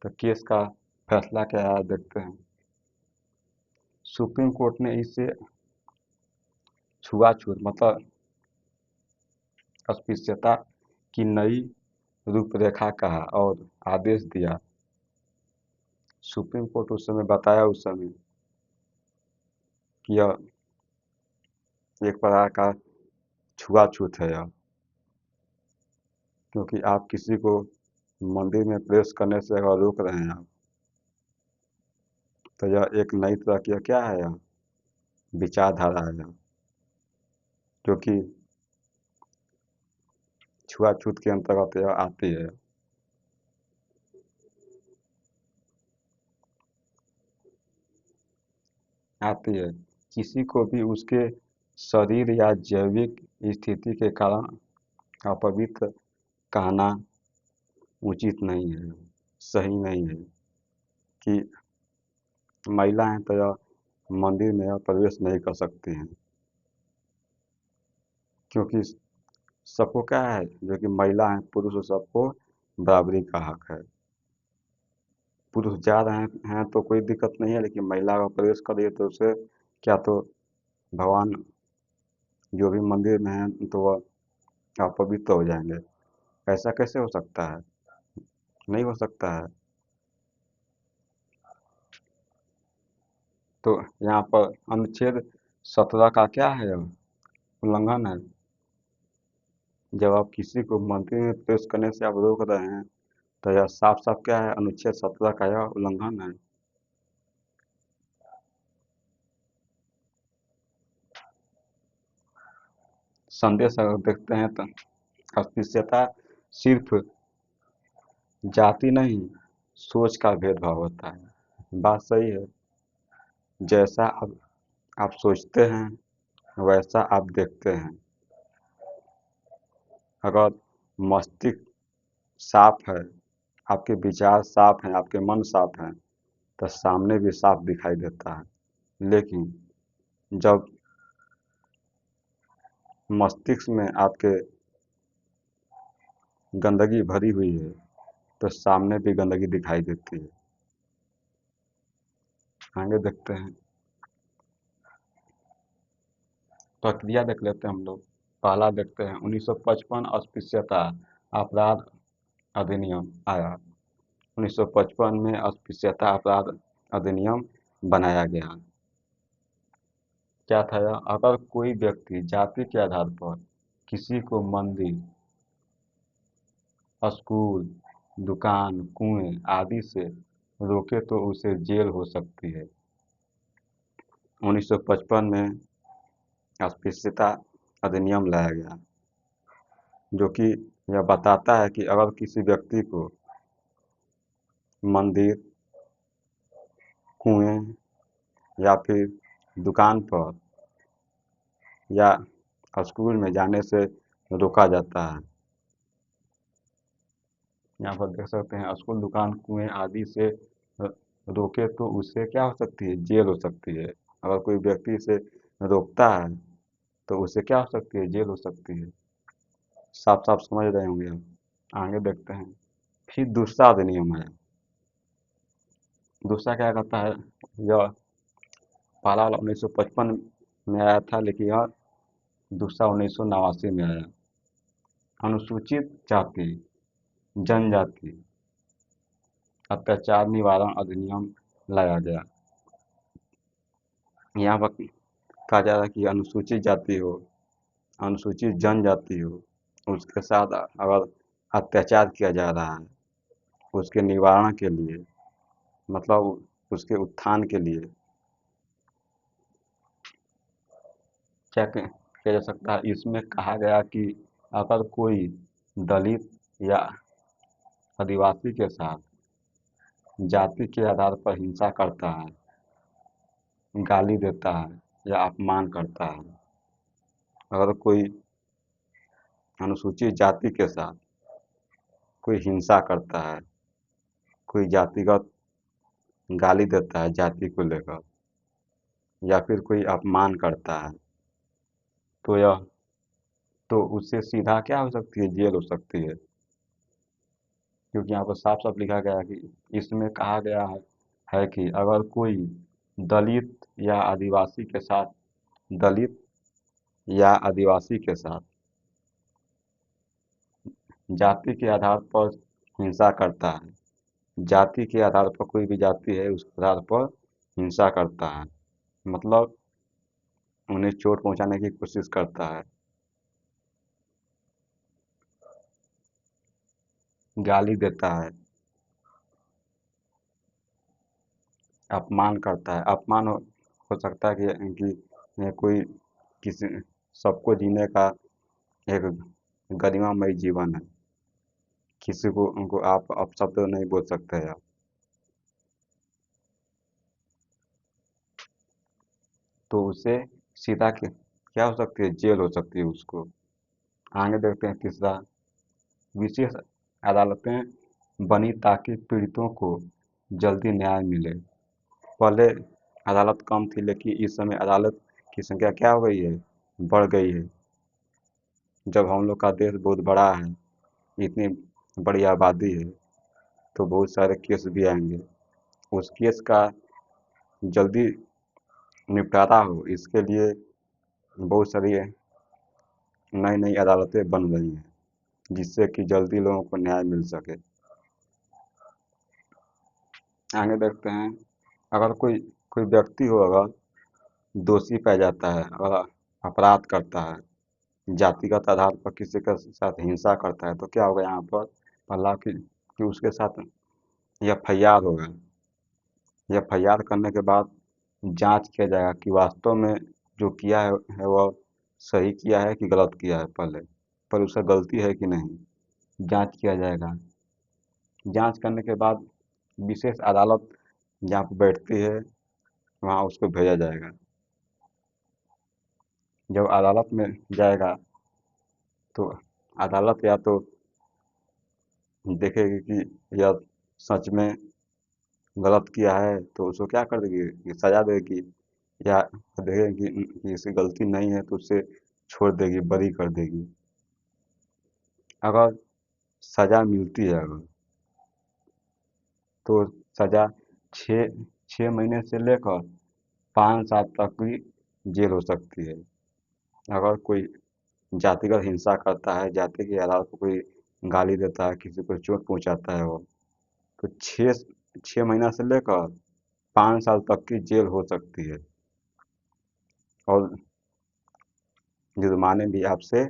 तो केस का फैसला क्या आया देखते हैं। सुप्रीम कोर्ट ने इसे छुआछूत मतलब अस्पृश्यता की नई रूपरेखा कहा और आदेश दिया। सुप्रीम कोर्ट उस समय बताया उस समय कि यह एक प्रकार का छुआछूत है यह, क्योंकि आप किसी को मंदिर में प्रवेश करने से अगर रोक रहे हैं आप, तो यह एक नई तरह की क्या है, यह विचारधारा है यह, जो कि छुआछूत के अंतर्गत यह आती है। किसी को भी उसके शरीर या जैविक स्थिति के कारण अपवित्र कहना उचित नहीं है, सही नहीं है कि महिलाएं तो यह मंदिर में यह प्रवेश नहीं कर सकती हैं, क्योंकि सबको क्या है, जो कि महिला हैं पुरुष सबको बराबरी का हक है। पुरुष जा रहे हैं तो कोई दिक्कत नहीं है, लेकिन महिला का प्रवेश करिए तो उसे क्या तो भगवान जो भी मंदिर में हैं तो वह अपवित्र हो जाएंगे। ऐसा कैसे हो सकता है, नहीं हो सकता है। तो यहाँ पर अनुच्छेद 17 का क्या है, उल्लंघन है। जब आप किसी को मंदिर में प्रवेश करने से आप रोक रहे हैं तो यह साफ साफ क्या है, अनुच्छेद 17 का यह उल्लंघन है। संदेश अगर देखते हैं तो अस्पृश्यता सिर्फ जाति नहीं, सोच का भेदभाव होता है। बात सही है। जैसा आप सोचते हैं वैसा आप देखते हैं। अगर मस्तिष्क साफ है, आपके विचार साफ हैं, आपके मन साफ हैं, तो सामने भी साफ दिखाई देता है। लेकिन जब मस्तिष्क में आपके गंदगी भरी हुई है तो सामने भी गंदगी दिखाई देती है। आगे देखते हैं, प्रक्रिया देख लेते हैं हम लोग। पहला देखते हैं 1955 अस्पृश्यता अपराध अधिनियम आया। 1955 में अस्पृश्यता अपराध अधिनियम बनाया गया। क्या था यह, अगर कोई व्यक्ति जाति के आधार पर किसी को मंदिर, स्कूल, दुकान, कुएं आदि से रोके तो उसे जेल हो सकती है। 1955 में अस्पृश्यता अधिनियम लाया गया, जो कि यह बताता है कि अगर किसी व्यक्ति को मंदिर, कुएं या फिर दुकान पर या स्कूल में जाने से रोका जाता है। यहाँ पर देख सकते हैं, स्कूल, दुकान, कुएं आदि से रोके तो उससे क्या हो सकती है, जेल हो सकती है। अगर कोई व्यक्ति इसे रोकता है तो उसे क्या हो सकती है, जेल हो सकती है। साफ साफ समझ रहे होंगे आप। आगे देखते हैं, फिर दूसरा अधिनियम है। दूसरा क्या कहता है, यह पहला वाला 1955 में आया था, लेकिन यह दूसरा 1989 में आया। अनुसूचित जाति जनजाति अत्याचार निवारण अधिनियम लाया गया। यहाँ पर कहा जा रहा है कि अनुसूचित जाति हो, अनुसूचित जनजाति हो, उसके साथ अगर अत्याचार किया जा रहा है, उसके निवारण के लिए, मतलब उसके उत्थान के लिए क्या किया जा सकता है। इसमें कहा गया कि अगर कोई दलित या आदिवासी के साथ जाति के आधार पर हिंसा करता है, गाली देता है या अपमान करता है, अगर कोई अनुसूचित जाति के साथ कोई हिंसा करता है, कोई जातिगत गाली देता है जाति को लेकर, या फिर कोई अपमान करता है, तो यह तो उससे सीधा क्या हो सकती है, जेल हो सकती है। क्योंकि यहाँ पर साफ साफ लिखा गया है कि इसमें कहा गया है कि अगर कोई दलित या आदिवासी के साथ दलित या आदिवासी के साथ जाति के आधार पर हिंसा करता है, जाति के आधार पर कोई भी जाति है उस आधार पर हिंसा करता है, मतलब उन्हें चोट पहुंचाने की कोशिश करता है, गाली देता है, अपमान करता है। अपमान हो सकता है कि ये कोई किसी सबको जीने का एक गरिमामय जीवन है, किसी को उनको आप अपशब्द नहीं बोल सकते हैं आप। तो उसे सीधा क्या हो सकती है, जेल हो सकती है उसको। आगे देखते हैं तीसरा, विशेष अदालतें बनी ताकि पीड़ितों को जल्दी न्याय मिले। पहले अदालत कम थी लेकिन इस समय अदालत की संख्या क्या हो गई है, बढ़ गई है। जब हम लोग का देश बहुत बड़ा है, इतनी बड़ी आबादी है, तो बहुत सारे केस भी आएंगे। उस केस का जल्दी निपटारा हो इसके लिए बहुत सारी नई नई अदालतें बन रही हैं जिससे कि जल्दी लोगों को न्याय मिल सके। आगे देखते हैं, अगर कोई कोई व्यक्ति हो, अगर दोषी पाया जाता है, अगर अपराध करता है, जातिगत आधार पर किसी के साथ हिंसा करता है, तो क्या होगा यहाँ पर, पहला कि उसके साथ एफ.आई.आर होगा। एफ.आई.आर करने के बाद जांच किया जाएगा कि वास्तव में जो किया है वह सही किया है कि गलत किया है, पहले पर उसका गलती है कि नहीं, जांच किया जाएगा। जांच करने के बाद विशेष अदालत जहाँ पर बैठती है वहाँ उसको भेजा जाएगा। जब अदालत में जाएगा तो अदालत या तो देखेगी कि यह सच में गलत किया है तो उसको क्या कर देगी, कि सजा देगी, या देखेगी कि इसकी गलती नहीं है तो उसे छोड़ देगी, बरी कर देगी। अगर सजा मिलती है, अगर तो सजा छः छः महीने से लेकर 5 साल तक की जेल हो सकती है। अगर कोई जातिगत हिंसा करता है, जाति के आधार पर कोई गाली देता है, किसी को चोट पहुंचाता है, वो तो 6 महीना से लेकर 5 साल तक की जेल हो सकती है, और जुर्माने भी आपसे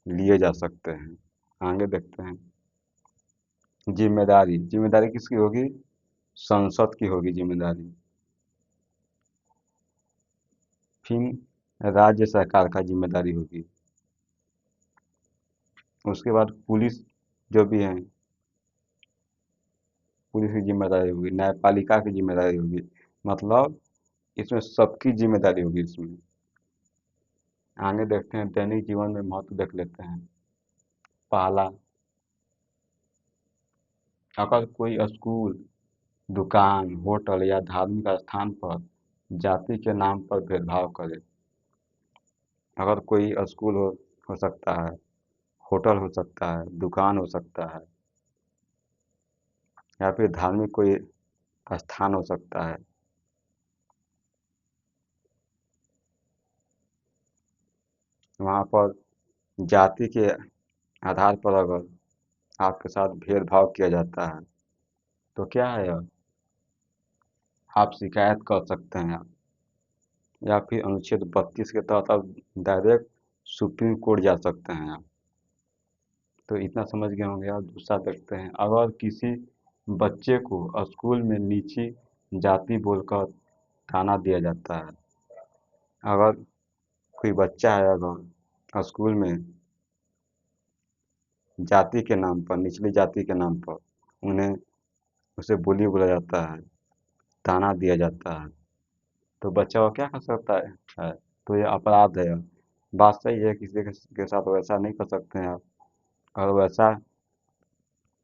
लिए जा सकते हैं। आगे देखते हैं, जिम्मेदारी जिम्मेदारी किसकी होगी, संसद की होगी जिम्मेदारी। फिर राज्य सरकार का जिम्मेदारी होगी। उसके बाद पुलिस जो भी है, पुलिस की जिम्मेदारी होगी, न्यायपालिका की जिम्मेदारी होगी, मतलब इसमें सबकी जिम्मेदारी होगी इसमें। आगे देखते हैं, दैनिक जीवन में महत्व देख लेते हैं। पहला, अगर कोई स्कूल, दुकान, होटल या धार्मिक स्थान पर जाति के नाम पर भेदभाव करे, अगर कोई स्कूल हो सकता है, होटल हो सकता है, दुकान हो सकता है, या फिर धार्मिक कोई स्थान हो सकता है, वहाँ पर जाति के आधार पर अगर आपके साथ भेदभाव किया जाता है तो क्या है, आप शिकायत कर सकते हैं आप, या फिर अनुच्छेद 32 के तहत आप डायरेक्ट सुप्रीम कोर्ट जा सकते हैं आप। तो इतना समझ गए होंगे आप। दूसरा देखते हैं, अगर किसी बच्चे को स्कूल में नीची जाति बोलकर ताना दिया जाता है, अगर कोई बच्चा है, अगर स्कूल में जाति के नाम पर, निचली जाति के नाम पर उन्हें उसे बुली बोला जाता है, ताना दिया जाता है, तो बच्चा वो क्या कर सकता है, तो ये अपराध है। बात सही है, किसी के साथ वैसा नहीं कर सकते हैं आप। अगर वैसा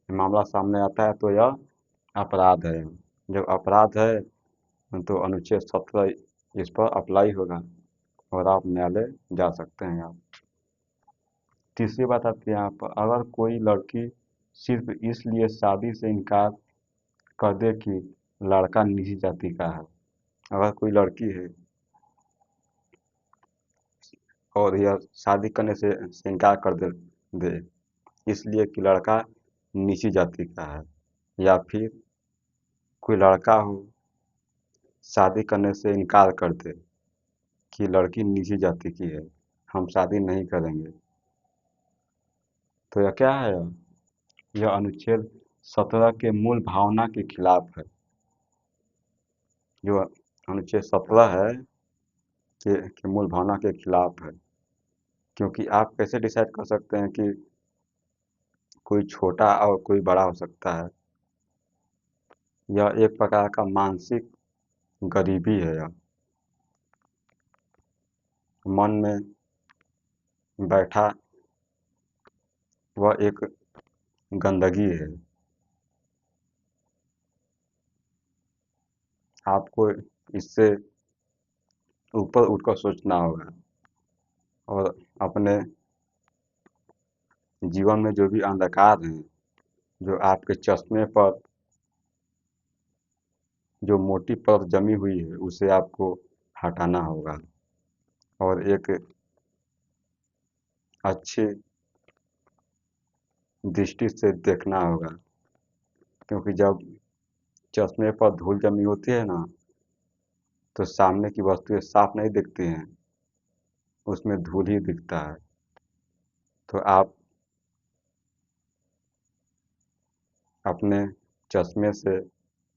मामला सामने आता है तो यह अपराध है। जब अपराध है तो अनुच्छेद 17 इस पर अप्लाई होगा और आप न्यायालय जा सकते हैं आप। तीसरी बात आती है यहाँ पर, अगर कोई लड़की सिर्फ इसलिए शादी से इनकार कर दे कि लड़का निजी जाति का है। अगर कोई लड़की है और यह शादी करने से इनकार कर दे इसलिए कि लड़का नीची जाति का है, या फिर कोई लड़का हो शादी करने से इनकार कर दे कि लड़की नीची जाति की है, हम शादी नहीं करेंगे, तो यह क्या है? यह अनुच्छेद 17 के मूल भावना के खिलाफ है। जो अनुच्छेद 17 है के मूल भावना के खिलाफ है, क्योंकि आप कैसे डिसाइड कर सकते हैं कि कोई छोटा और कोई बड़ा हो सकता है? यह एक प्रकार का मानसिक गरीबी है। यह मन में बैठा वह एक गंदगी है। आपको इससे ऊपर उठकर सोचना होगा और अपने जीवन में जो भी अंधकार हैं, जो आपके चश्मे पर जो मोटी परत जमी हुई है, उसे आपको हटाना होगा और एक अच्छी दृष्टि से देखना होगा, क्योंकि जब चश्मे पर धूल जमी होती है ना, तो सामने की वस्तुएं साफ नहीं दिखती हैं, उसमें धूल ही दिखता है। तो आप अपने चश्मे से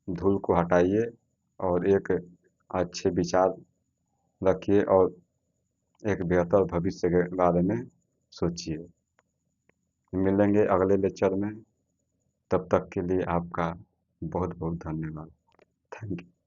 धूल को हटाइए और एक अच्छे विचार रखिए और एक बेहतर भविष्य के बारे में सोचिए। मिलेंगे अगले लेक्चर में, तब तक के लिए आपका बहुत बहुत धन्यवाद। Thank you.